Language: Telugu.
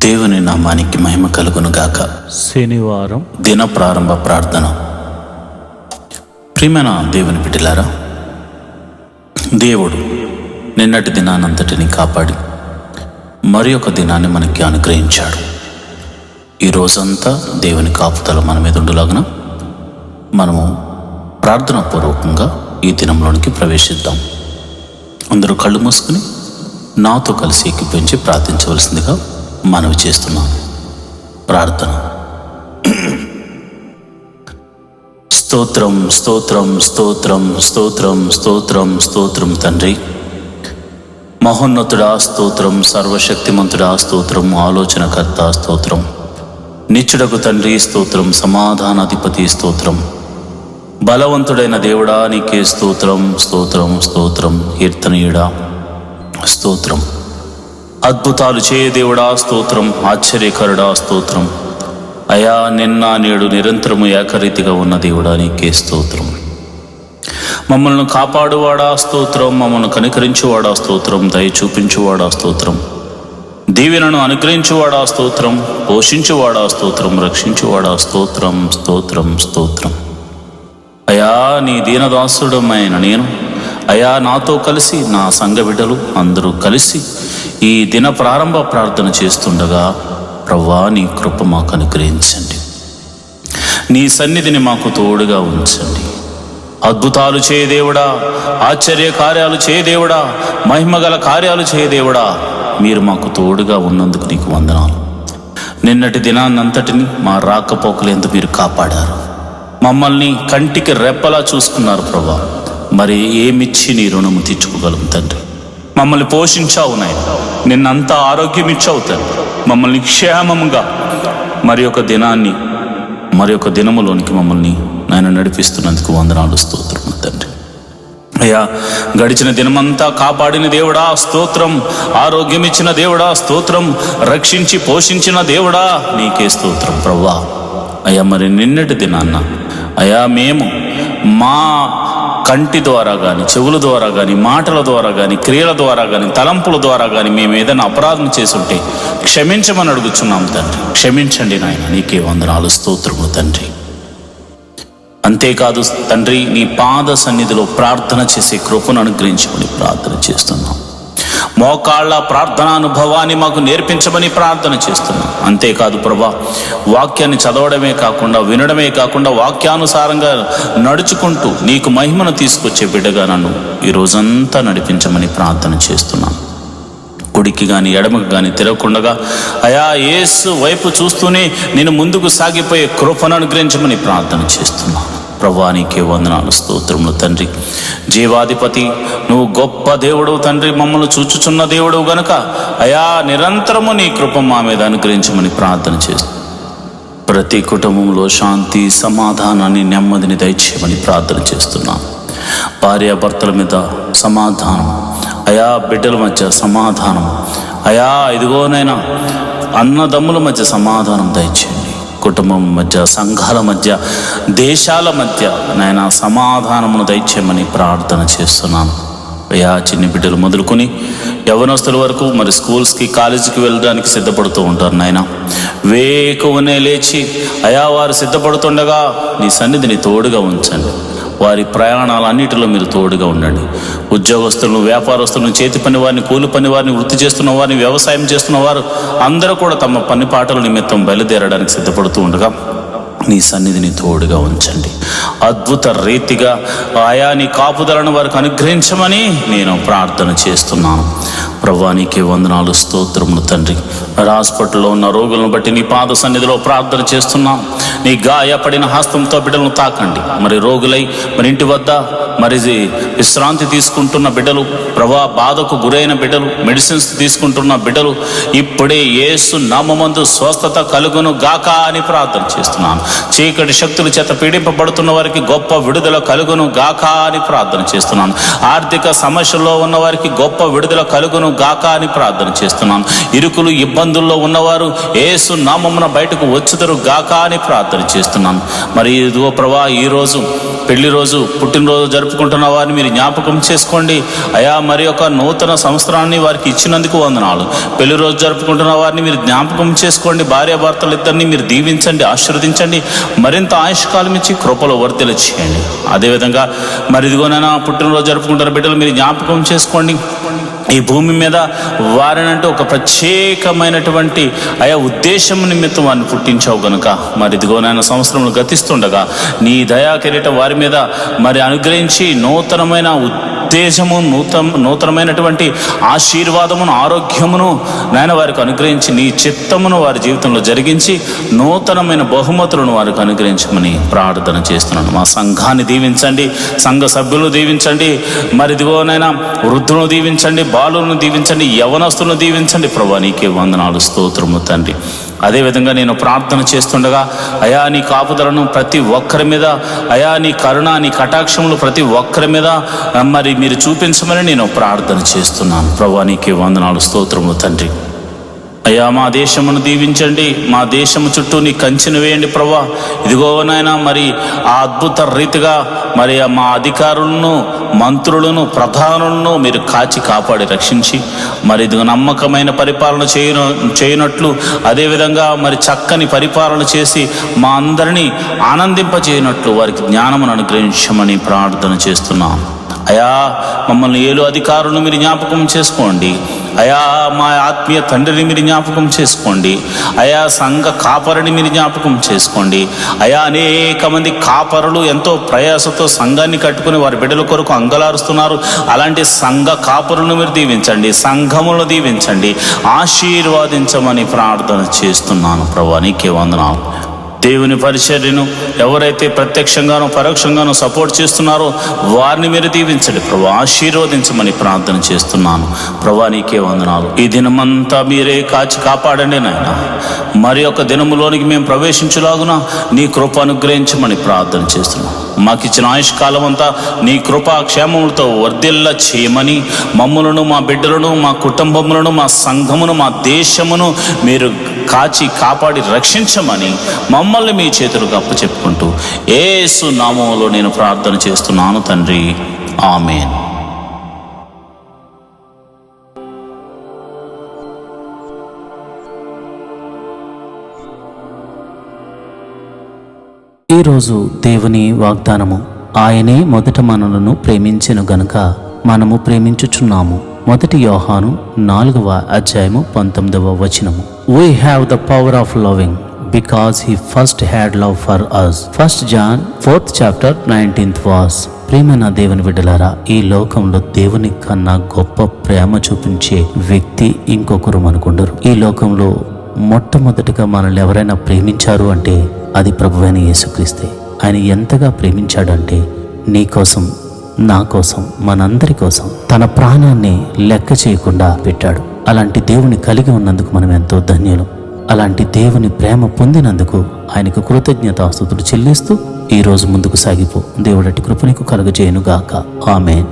దేవుని నామానికి మహిమ కలుగును గాక. శనివారం దిన ప్రారంభ ప్రార్థన. ప్రియమైన దేవుని బిడ్డలారా, దేవుడు నిన్నటి దినానంతటిని కాపాడి మరి ఒక దినాన్ని మనకి అనుగ్రహించాడు. ఈ రోజంతా దేవుని కాపుదల మన మీద ఉండులాగున మనము ప్రార్థనా పూర్వకంగా ఈ దినంలోనికి ప్రవేశిద్దాం. అందరూ కళ్ళు మూసుకుని నాతో కలిసి ఎక్కిపించి ప్రార్థించవలసిందిగా మనవి చేస్తున్నాను. ప్రార్థన. స్తోత్రం స్తోత్రం స్తోత్రం స్తోత్రం స్తోత్రం స్తోత్రం తండ్రి, మహోన్నతుడా స్తోత్రం, సర్వశక్తిమంతుడా స్తోత్రం, ఆలోచనకర్త స్తోత్రం, నిత్యుడకు తండ్రి స్తోత్రం, సమాధానాధిపతి స్తోత్రం, బలవంతుడైన దేవుడా నీకే స్తోత్రం స్తోత్రం స్తోత్రం, కీర్తనీయుడా స్తోత్రం, అద్భుతాలు చేయ దేవుడా స్తోత్రం, ఆశ్చర్యకరుడా స్తోత్రం, అయా నిన్న నేడు నిరంతరము ఏకరీతిగా ఉన్న దేవుడా నీకే స్తోత్రం, మమ్మల్ని కాపాడువాడా స్తోత్రం, మమ్మల్ని కనికరించువాడా స్తోత్రం, దయ చూపించువాడా స్తోత్రం, దీవెనను అనుగ్రహించువాడా స్తోత్రం, పోషించువాడా స్తోత్రం, రక్షించువాడా స్తోత్రం స్తోత్రం స్తోత్రం. అయా నీ దీనదాసుడమైన నేను, అయా నాతో కలిసి నా సంఘ బిడ్డలు అందరూ కలిసి ఈ దిన ప్రారంభ ప్రార్థన చేస్తుండగా ప్రవ్వా నీ కృప మాకు అనుగ్రహించండి, నీ సన్నిధిని మాకు తోడుగా ఉంచండి. అద్భుతాలు చేయదేవుడా, ఆశ్చర్య కార్యాలు చేయదేవుడా, మహిమగల కార్యాలు చేయదేవుడా, మీరు మాకు తోడుగా ఉన్నందుకు నీకు వందనాలు. నిన్నటి దినాన్నంతటిని మా రాకపోకలేందుకు మీరు కాపాడారు, మమ్మల్ని కంటికి రెప్పలా చూసుకున్నారు ప్రభా. మరి ఏమిచ్చి నీ రుణము తీర్చుకోగలం తండ్రి? మమ్మల్ని పోషించావు నాయన, నిన్నంతా ఆరోగ్యం ఇచ్చావు తండ్రి, మమ్మల్ని క్షేమంగా మరి ఒక దినములోనికి మమ్మల్ని నాయన నడిపిస్తున్నందుకు వందనాలు స్తోత్రం తండ్రి. అయ్యా గడిచిన దినమంతా కాపాడిన దేవుడా స్తోత్రం, ఆరోగ్యం ఇచ్చిన దేవుడా స్తోత్రం, రక్షించి పోషించిన దేవుడా నీకే స్తోత్రం ప్రవ్వా. అయ్యా మరి నిన్నటి దినాన్న అయా మేము మా కంటి ద్వారా కానీ, చెవుల ద్వారా కానీ, మాటల ద్వారా కానీ, క్రియల ద్వారా కానీ, తలంపుల ద్వారా కానీ మేము ఏదైనా అపరాధం చేసుంటే క్షమించమని అడుగుచున్నాం తండ్రి. క్షమించండి నాయన, నీకే వందనాలు స్తోత్రములు తండ్రి. అంతేకాదు తండ్రి, నీ పాద సన్నిధిలో ప్రార్థన చేసే కృపను అనుగ్రహించమని ప్రార్థన చేస్తున్నాం. మోకాళ్ళ ప్రార్థన అనుభవాన్ని మాకు నేర్పించమని ప్రార్థన చేస్తున్నాం. అంతేకాదు ప్రభా, వాక్యాన్ని చదవడమే కాకుండా, వినడమే కాకుండా, వాక్యానుసారంగా నడుచుకుంటూ నీకు మహిమను తీసుకొచ్చే బిడ్డగా నన్ను ఈ రోజంతా నడిపించమని ప్రార్థన చేస్తున్నాను. కుడికి కానీ ఎడమకు కానీ తిరగకుండా అయా యేసు వైపు చూస్తూనే నేను ముందుకు సాగిపోయే కృపను అనుగ్రహించమని ప్రార్థన చేస్తున్నాను. ప్రభువా నీకే వందనాలు స్తోత్రములు తండ్రి. జీవాధిపతి నువ్వు గొప్ప దేవుడు తండ్రి, మమ్మల్ని చూచుచున్న దేవుడు గనుక అయా నిరంతరము నీ కృప మా మీద అనుగ్రహించమని ప్రార్థన చేస్తూ ప్రతి కుటుంబంలో శాంతి, సమాధానాన్ని, నెమ్మదిని దయచేయమని ప్రార్థన చేస్తున్నాం. భార్యాభర్తల మీద సమాధానం, అయా బిడ్డల మధ్య సమాధానం, అయా ఇదిగోనైనా అన్నదమ్ముల మధ్య సమాధానం దయచేయండి. కుటుంబం మధ్య, సంఘాల మధ్య, దేశాల మధ్య నాయన సమాధానమును దయచేయమని ప్రార్థన చేస్తున్నాను. అయ్యా చిన్ని బిడ్డలు మొదలుకొని యవనస్తుల వరకు మరి స్కూల్స్కి, కాలేజీకి వెళ్ళడానికి సిద్ధపడుతూ ఉంటారు నాయన. వేకువనే లేచి అయా వారు సిద్ధపడుతుండగా నీ సన్నిధిని తోడుగా ఉంచండి. వారి ప్రయాణాలన్నిటిలో మీరు తోడుగా ఉండండి. ఉద్యోగస్తులను, వ్యాపారస్తులను, చేతి పని వారిని, కూలి పని వారిని, వృత్తి చేస్తున్న వారిని, వ్యవసాయం చేస్తున్న వారు అందరూ కూడా తమ పని పాటల నిమిత్తం బయలుదేరడానికి సిద్ధపడుతూ ఉండగా నీ సన్నిధిని తోడుగా ఉంచండి. అద్భుత రీతిగా ఆయా నీ కాపుదలను వారికి అనుగ్రహించమని నేను ప్రార్థన చేస్తున్నాను. ప్రభువా నీకే వందనాలు స్తోత్రములు తండ్రి. మరి హాస్పిటల్లో ఉన్న రోగులను బట్టి నీ పాద సన్నిధిలో ప్రార్థన చేస్తున్నాం. నీ గాయపడిన హస్తంతో బిడ్డలను తాకండి. మరి రోగులై మరి ఇంటి వద్ద మరి విశ్రాంతి తీసుకుంటున్న బిడ్డలు, ప్రభా బాధకు గురైన బిడ్డలు, మెడిసిన్స్ తీసుకుంటున్న బిడ్డలు ఇప్పుడే యేసు నామమందు స్వస్థత కలుగును గాక అని ప్రార్థన చేస్తున్నాను. చీకటి శక్తుల చేత పీడింపబడుతున్న వారికి గొప్ప విడుదల కలుగును గాక అని ప్రార్థన చేస్తున్నాను. ఆర్థిక సమస్యల్లో ఉన్న వారికి గొప్ప విడుదల కలుగును కలుగును గాక అని ప్రార్థన చేస్తున్నాను. ఇరుకులు ఇబ్బందుల్లో ఉన్నవారు యేసు నామమున బయటకు వచ్చుదరు గాక అని ప్రార్థన చేస్తున్నాను. మరి ఇదిగో ప్రభా, ఈరోజు పెళ్లి రోజు, పుట్టినరోజు జరుపుకుంటున్న వారిని మీరు జ్ఞాపకం చేసుకోండి అయా. మరి ఒక నూతన సంవత్సరాన్ని వారికి ఇచ్చినందుకు వందనాలు. పెళ్లి రోజు జరుపుకుంటున్న వారిని మీరు జ్ఞాపకం చేసుకోండి. భార్యాభర్తలు ఇద్దరిని మీరు దీవించండి, ఆశీర్వదించండి, మరింత ఆయుష్కాలం ఇచ్చి కృపలో వర్ధలు చేయండి. అదేవిధంగా మరి ఇదిగోనైనా పుట్టినరోజు జరుపుకుంటున్న బిడ్డలు మీరు జ్ఞాపకం చేసుకోండి. ఈ భూమి మీద వారినంటే ఒక ప్రత్యేకమైనటువంటి అయా ఉద్దేశం నిమిత్తం వారిని పుట్టించావు గనుక మరి ఇదిగోనైనా సంవత్సరములు గతిస్తుండగా నీ దయా కిరీటం వారి మీద మరి అనుగ్రహించి నూతనమైన ఉద్దేశము, నూతనమైనటువంటి ఆశీర్వాదమును, ఆరోగ్యమును నాయన వారికి అనుగ్రహించి నీ చిత్తమును వారి జీవితంలో జరిగించి నూతనమైన బహుమతులను వారికి అనుగ్రహించమని ప్రార్థన చేస్తున్నాను. మా సంఘాన్ని దీవించండి, సంఘ సభ్యులను దీవించండి, మరి ఇదిగోనైనా వృద్ధులను దీవించండి, బాలులను దీవించండి, యవనస్తులను దీవించండి. ప్రభువా నీకే వందనాలు, స్తోత్రము తండ్రి. అదేవిధంగా నేను ప్రార్థన చేస్తుండగా అయా నీ కాపుదలను ప్రతి ఒక్కరి మీద, అయా నీ కరుణ, నీ కటాక్షములు ప్రతి ఒక్కరి మీద మరి మీరు చూపించమని నేను ప్రార్థన చేస్తున్నాను. ప్రభువా నీకే వందనాలు, స్తోత్రములు తండ్రి. అయ్యా మా దేశమును దీవించండి, మా దేశము చుట్టూ నీ కంచెను వేయండి ప్రభువా. ఇదిగో నాయనా మరి ఆ అద్భుత రీతిగా మరి మా అధికారులను, మంత్రులను, ప్రధానులను మీరు కాచి కాపాడి రక్షించి మరి ఇదిగో నమ్మకమైన పరిపాలన చేయనట్లు, అదేవిధంగా మరి చక్కని పరిపాలన చేసి మా అందరినీ ఆనందింపజేయనట్లు వారికి జ్ఞానమును అనుగ్రహించమని ప్రార్థన చేస్తున్నాం. అయా మమ్మల్ని ఏలు అధికారులను మీరు జ్ఞాపకం చేసుకోండి. అయా మా ఆత్మీయ తండ్రిని మీరు జ్ఞాపకం చేసుకోండి. అయా సంఘ కాపరిని మీరు జ్ఞాపకం చేసుకోండి. అయా అనేక మంది కాపరులు ఎంతో ప్రయాసతో సంఘాన్ని కట్టుకుని వారి బిడ్డల కొరకు అంగలారుస్తున్నారు. అలాంటి సంఘ కాపరులను మీరు దీవించండి, సంఘములను దీవించండి, ఆశీర్వాదించమని ప్రార్థన చేస్తున్నాను. ప్రభువా నీకే వందనాలు. దేవుని పరిచర్యను ఎవరైతే ప్రత్యక్షంగానో పరోక్షంగానో సపోర్ట్ చేస్తున్నారో వారిని మీరు దీవించండి ప్రభు, ఆశీర్వదించమని ప్రార్థన చేస్తున్నాను. ప్రభా నీకే వందనాలు. ఈ దినమంతా మీరే కాచి కాపాడండి నాయన. మరి ఒక దినములోనికి మేము ప్రవేశించులాగున నీ కృప అనుగ్రహించమని ప్రార్థన చేస్తున్నాం. మాకు ఇచ్చిన ఆయుష్కాలం అంతా నీ కృపా క్షేమములతో వర్ధిల్ల చేయమని మమ్ములను, మా బిడ్డలను, మా కుటుంబములను, మా సంఘమును, మా దేశమును మీరు కాచి కాపాడి రక్షించమని మమ్మల్ని మీ చేతులకు అప్పచెప్పుకుంటూ యేసు నామములో నేను ప్రార్థన చేస్తున్నాను తండ్రి, ఆమేన్. ఈరోజు దేవుని వాగ్దానము, ఆయనే మొదట మనలను ప్రేమించెను గనుక మనము ప్రేమించుచున్నాము. 1 యోహాను 4వ అధ్యాయము 19వ వచనము. We have the power of loving because he first had love for us. 1 John 4th chapter 19th verse. ప్రేమైన దేవుని బిడ్డలారా, ఈ లోకంలో దేవుని కన్నా గొప్ప ప్రేమ చూపించే వ్యక్తి ఇంకొకరు మనకుండరు. ఈ లోకంలో మొట్టమొదటిగా మనల్ని ఎవరైనా ప్రేమించారు అంటే అది ప్రభువైన యేసుక్రీస్తే. ఆయన ఎంతగా ప్రేమించాడంటే నీ కోసం, నా కోసం, మనందరి కోసం తన ప్రాణాన్ని లెక్క చేయకుండా పెట్టాడు. అలాంటి దేవుని కలిగి ఉన్నందుకు మనం ఎంతో ధన్యులం. అలాంటి దేవుని ప్రేమ పొందినందుకు ఆయనకు కృతజ్ఞతాస్తుతులు చెల్లిస్తూ ఈరోజు ముందుకు సాగిపో. దేవుడటి కృప నీకు కలుగజేయునుగాక. ఆమేన్.